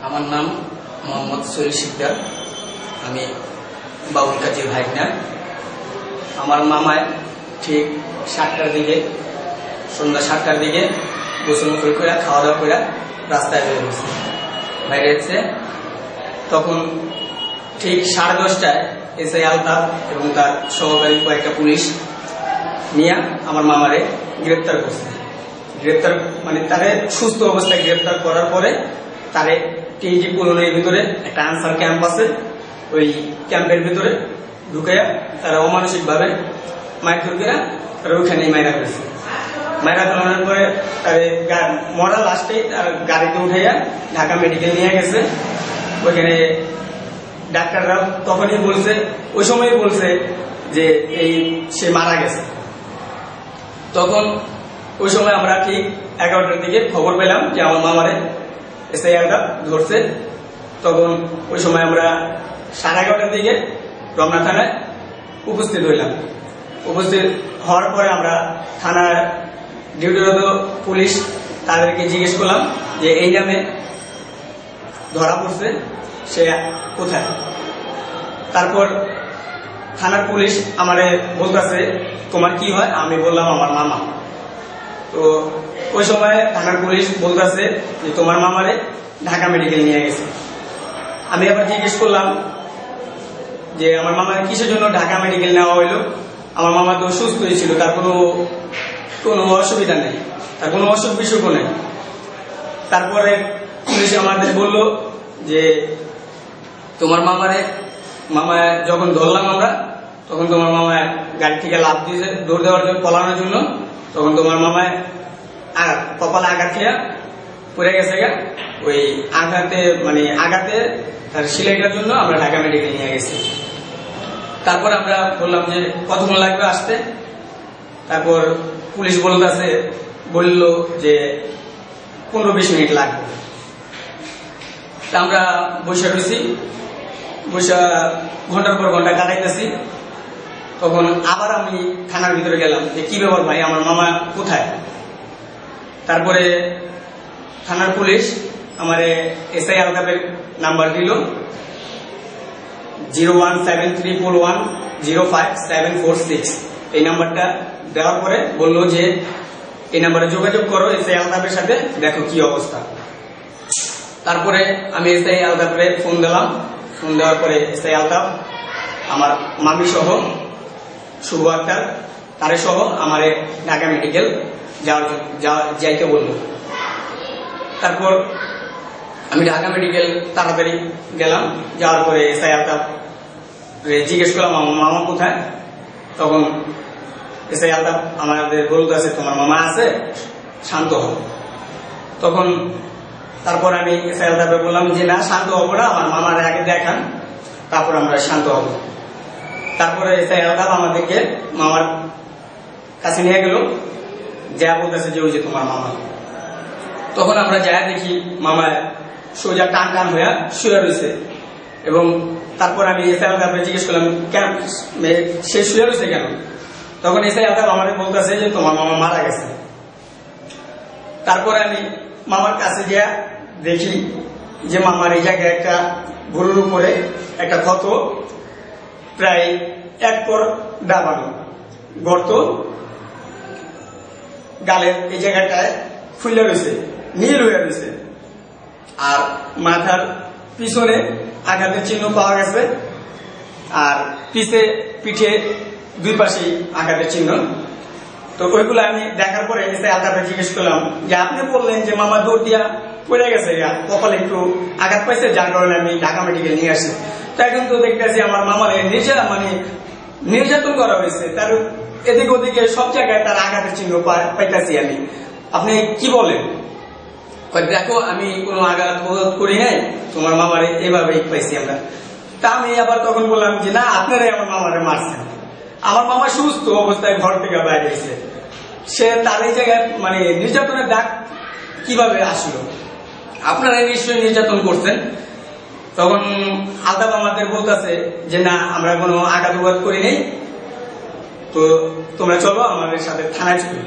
আমার নাম মোহাম্মদ সলিল শিকদার। আমি বাবুল কাজীর ভাইকনা। আমার মামায় ঠিক 7টার দিকে, সন্ধ্যা 7টার দিকে গোসল করে খাওয়া দাওয়া করে রাস্তায় বাইরে এসেছে। তখন ঠিক 10:30টায় এসআই আলতাফ এবং তার সহকারী কয়েকটা পুলিশ নিয়ে আমার মামারে গ্রেপ্তার করছে। গ্রেপ্তার মানে তারে সুস্থ অবস্থায় গ্রেপ্তার করার পরে তারে টিএনজি কলোনির ভিতরে একটা আনসার ক্যাম্প আছে, ওই ক্যাম্পের ভিতরে ঢুকে তারা অমানসিক ভাবে মারধর করে তারা ওইখানেই মাইরা ফেলেছে। মাইরা ফেলানোর পরে তাদের মরা লাস্টে তার গাড়িতে উঠাইয়া ঢাকা মেডিকেল নিয়ে গেছে। ওইখানে ডাক্তাররা তখনই বলছে, ওই সময় বলছে যে সে মারা গেছে। তখন ওই সময় আমরা ঠিক 11টার দিকে খবর পেলাম যে আমার মামারে এসআইআরটা ধরছে। তখন ওই সময় আমরা 11:30টার দিকে রমনা থানায় উপস্থিত হইলাম। উপস্থিত হওয়ার পরে আমরা থানার ডিউটিরত পুলিশ তাদেরকে জিজ্ঞেস করলাম যে এই নামে ধরা পড়ছে, সে কোথায়। তারপর থানার পুলিশ আমারে বলতেছে তোমার কি হয়। আমি বললাম আমার মামা। তো ওই সময় থানার পুলিশ বলতেছে যে তোমার মামারে ঢাকা মেডিকেল নিয়ে গেছে। আমি আবার জিজ্ঞেস করলাম যে আমার মামার কিসের জন্য ঢাকা মেডিকেল নেওয়া হইলো। আমার মামা তো সুস্থ হয়েছিল, তার কোনো অসুবিধা নেই, তার কোনো অসুখ বিসুখও নেই। তারপরে পুলিশ আমাদের বলল যে তোমার মামা যখন ধরলাম আমরা, তখন তোমার মামা গাড়ি থেকে লাফ দিয়েছে দৌড় দেওয়ার জন্য, পলানোর জন্য। তখন তোমার মামায় কপালে আঘাত খেয়ে পড়ে গেছে। ওই আঘাতে তার সিলাইটার জন্য আমরা ঢাকা মেডিকেল নিয়ে গেছি। তারপর আমরা বললাম যে কতক্ষণ লাগবে আসতে। তারপর পুলিশ বলল যে 15-20 মিনিট লাগবে। তা আমরা বসে রয়েছি, ঘন্টার পর ঘন্টা কাটাইতেছি। তখন আবার আমি থানার ভিতরে গেলাম যে কি ব্যাপার ভাই, আমার মামা কোথায়। তারপরে থানার পুলিশ আমারে এসআই আলতাফের নাম্বার দিল 01734105746। এই নাম্বারটা দেওয়ার পরে বলল যে এই নাম্বারে যোগাযোগ করো এসআই আলতাফের সাথে, দেখো কি অবস্থা। তারপরে আমি এসআই আলতাফের ফোন দিলাম। ফোন দেওয়ার পরে এসআই আলতাফ আমার মামি সহ শুভ আক্তার তারে সহ আমারে ঢাকা মেডিকেল যাইতে বলল। তারপর আমি ঢাকা মেডিকেল তাড়াতাড়ি গেলাম। যাওয়ার পরে এসআই আলতাফ জিজ্ঞেস করলাম আমার মামা কোথায়। তখন এসআই আলতাফ আমাদের বলতেছে তোমার মামা আছে, শান্ত হও। তখন তারপর আমি এসআই আলতাফে বললাম যে না, শান্ত হবো না, আমার মামার আগে দেখান, তারপর আমরা শান্ত হব। তারপরে এসআই আলতাফ আমাদেরকে মামার কাছে নিয়ে গেল, যা বলতেছে যে ওই যে তোমার মামা। তখন আমরা যা দেখি মামা সোজা টান হয়ে শুয়ে রয়েছে। এবং তারপর আমি এসআই আলতাফে জিজ্ঞেস করলাম কেন সে শুয়ে রয়েছে কেন। তখন এসআই আলতাফ আমাদের বলতেছে যে তোমার মামা মারা গেছে। তারপরে আমি মামার কাছে গিয়ে দেখি যে মামার এই জায়গায় একটা গরুর উপরে একটা ক্ষত, প্রায় 1 পর ডাবানো গর্ত, গালের এই জায়গাটায় ফুলে রয়েছে, নীল হয়ে রয়েছে। আর মাথার পিছনে আঘাতের চিহ্ন পাওয়া গেছে, আর পিঠে 2 পাশেই আঘাতের চিহ্ন। তো ওইগুলো আমি দেখার পরে এসে আলতাফে জিজ্ঞেস করলাম যে আপনি বললেন যে মামা দৌড় দিয়া পড়ে গেছে, কপালে একটু আঘাত পাইছে, যার কারণে আমি ঢাকা মেডিকেল নিয়ে আসি। তো এখন তো দেখতেছি আমার মামার নির্যাতন করা হয়েছে, তার এদিক ওদিকে সব জায়গায় তার আঘাতের চিহ্ন পাইতেছি আমি। আপনি কি বলেন? দেখো আমি কোনো আঘাত করি নাই, তোমার মামারে এভাবেই পাইছি আমরা। তা আমি আবার তখন বললাম যে না, আপনারাই আমার মামারে মারছেন। আমার মামা সুস্থ অবস্থায় ঘর থেকে বাইরে এসে সে তার এই জায়গায় নির্যাতনের দাগ কিভাবে আসলো, আপনারাই নিশ্চয়ই নির্যাতন করছেন। তখন আলতাফ আমাদের বলতেছে যে না, আমরা কোনো আঘাত করি নাই, তো তোমরা চলো আমাদের সাথে থানায় চলো।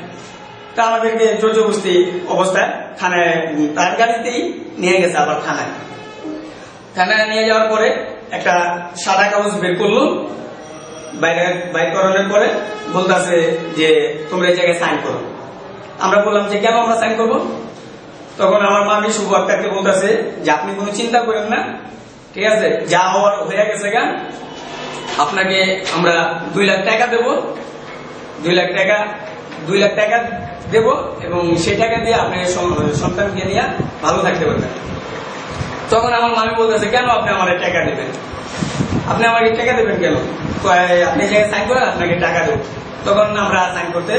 তা আমাদেরকে জোরজবস্তি অবস্থায় থানায়, তার গাড়িতেই নিয়ে গেছে আবার থানায়। থানায় নিয়ে যাওয়ার পরে একটা সাদা কাগজ বের করলো, বাইর করানোর পরে বলতেছে যে তোমরা এই জায়গায় সাইন করো। আমরা বললাম যে কেন আমরা সাইন করবো? তখন আমার মামি শুভ আক্তারকে বলতেছে যে আপনি কোনো চিন্তা করেন না, ঠিক আছে, যা হওয়ার হয়ে গেছে গা, আপনাকে আমরা 2 লাখ টাকা দেবো, 2 লাখ টাকা দেবো এবং সেই টাকা দিয়ে আপনি সন্তানকে নিয়ে ভালো থাকতে পারবেন। তখন আমার মামি বলতেছে কেন আপনি আমার টাকা দেবেন, আপনি আমাকে টাকা দেবেন কেন? আপনি জায়গায় সাইন করেন, আপনাকে টাকা দেবো। তখন আমরা সাইন করতে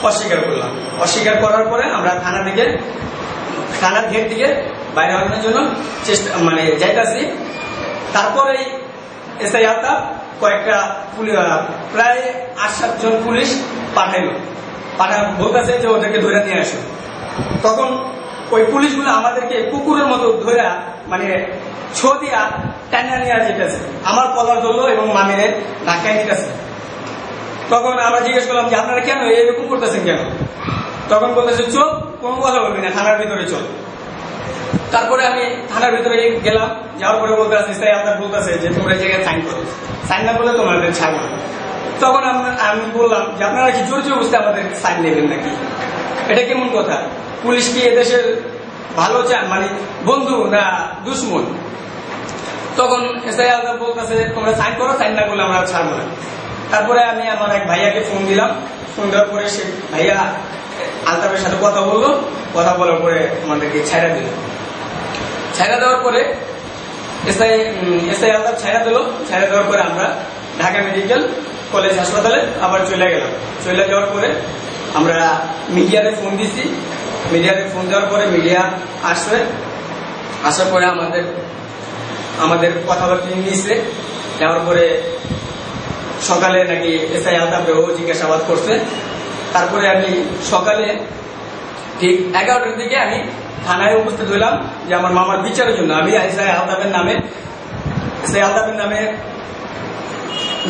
অস্বীকার করলাম। অস্বীকার করার পরে আমরা থানার গেট থেকে বাইরে হওয়ার জন্য যাইতাছি। তারপরে এসআই আলতাফ কয়েকটা প্রায় 8-7 জন পুলিশ বলতেছে যে ওদেরকে ধরে নিয়ে আসো। তখন ওই পুলিশগুলো আমাদেরকে কুকুরের মতো ধরে ছো দিয়া টানা নিয়ে যেতেছে, আমার কলার ধরলো এবং মামিরে ধাক্কায় নিতেছে। তখন আমরা জিজ্ঞেস করলাম যে আপনারা কেন এরকম করতেছেন কেন? তখন বলতেছে চল, কোনো কথা বলবি না, থানার ভিতরে চল। তারপরে আমি থানার ভিতরে গেলাম, যাওয়ার পরে বলতেছে বলতেছে যে তোমরা এই জায়গায় সাইন করো, সাইন না করলে তোমাদের ছাড়বো না। তখন আমি বললাম যে আপনারা কি জোর অবস্থায় আমাদের সাইন নেবেন নাকি? এটা কেমন কথা? পুলিশ কি এদেশের ভালো চান, বন্ধু না দুশ্মন? তখন এসআই আলতাফ বলতেছে তোমরা সাইন করো, সাইন না করলে আমরা ছাড়বো না। তারপরে আমি আমার এক ভাইয়াকে ফোন দিলাম, ফোন দেওয়ার পরে সে ভাইয়া আলতাফের সাথে কথা বললো, কথা বলার পরে আমাদেরকে ছাইড়া দিল। ছাইড়া দেওয়ার পরে এসআই আলতাফ ছাইড়া দিল। ছাইড়া দেওয়ার পরে আমরা ঢাকা মেডিকেল কলেজ হাসপাতালে আবার চলে গেলাম। চলে যাওয়ার পরে আমরা মিডিয়াতে ফোন দিছি। মিডিয়াতে ফোন দেওয়ার পরে মিডিয়া আসার পরে আমাদের কথাবার্তা নিয়েছে। নেওয়ার পরে সকালে নাকি এসআই আলতাফেও জিজ্ঞাসাবাদ করছে। তারপরে আমি সকালে ঠিক 11টার দিকে আমি থানায় উপস্থিত হইলাম যে আমার মামার বিচারের জন্য। আমি এসআই আলতাফের নামে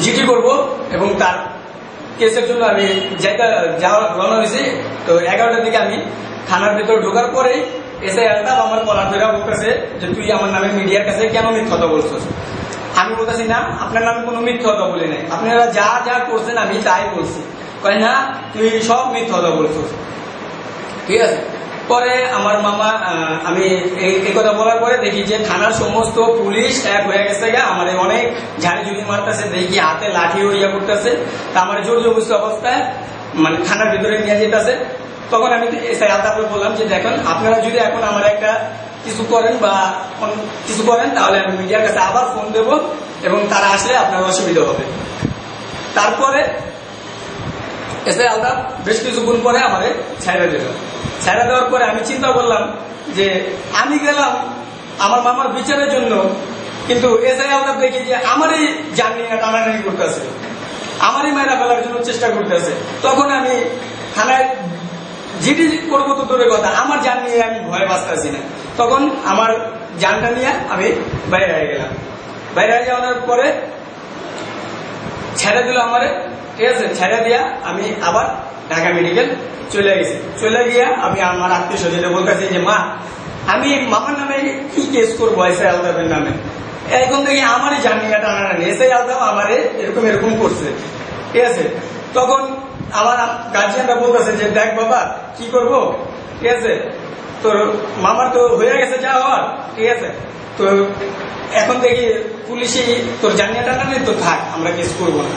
জিডি করব এবং তার কেসের জন্য আমি রওনা হয়েছি। তো 11টার দিকে আমি থানার ভেতর ঢোকার পরেই এসআই আলতাফ আমার কলার ধরে বলতেছে যে তুই আমার নামে মিডিয়ার কাছে কেন মিথ্যা কথা বলছিস? আমি বলতেছি না, আপনার নামে কোনো মিথ্যা কথা বলি নাই, আপনারা যা যা করছেন আমি তাই বলছি। কয় না, তুই সব মিথ্যা কথা বলছিস। ঠিক আছে। পরে আমার মামা আমি এই কথা বলার পরে দেখি যে থানার সমস্ত পুলিশ এক হয়ে গেছে, আমার অনেক ঝাড়ি ঝুড়ি মারতেছে, দেখি হাতে লাঠি ইয়া করতেছে। তা আমার জোর জবরদস্তি অবস্থায় থানার ভিতরে নিয়ে যেতেছে। তখন আমি এসআই আলতাফকে বললাম যে দেখেন, আপনারা যদি এখন আমার একটা কিছু করেন তাহলে আমি মিডিয়ার কাছে আবার ফোন দেব এবং তারা আসলে আপনার অসুবিধা হবে। তারপরে এসআই আলতাফ বেশ কিছুক্ষণ পরে আমাদের ছাইড়া দিল। ছাইড়া দেওয়ার পরে আমি চিন্তা করলাম যে আমি গেলাম আমার মামার বিচারের জন্য, কিন্তু এসআই আলতাফ দেখি যে আমারই জান নিয়ে টানাটানি করতেছে, আমারই মায়েরা ফেলার জন্য চেষ্টা করতেছে। তখন আমি থানায় জিডি করবো তো দূরের কথা, আমার জান নিয়ে আমি ভয় বাঁচতেছি না। তখন আমার জানটা নিয়ে আমি বাইরে হয়ে গেলাম। বাইরে হয়ে যাওয়ার পরে ছেড়ে দিল আমারে। ঠিক আছে, ছেড়ে দিয়া আমি আবার ঢাকা মেডিকেল চলে গেছি। চলে গিয়া আমি আমার আত্মীয় স্বজনে বলতেছি যে মা, আমি মামার নামে কি কেস করবো এসআই আলতাফের নামে? এখন থেকে আমারই জানি না টানাটানি, এসআই আলতাফ আমারে এরকম করছে। ঠিক আছে। তখন আমার গার্জিয়ানরা বলতেছে যে দেখ বাবা কি করবো, ঠিক আছে, তোর মামার তো হয়ে গেছে যা হওয়ার, ঠিক আছে, তো এখন দেখি পুলিশই তোর জানিয়ে টানাটানি তো থাক, আমরা কেস করবো না।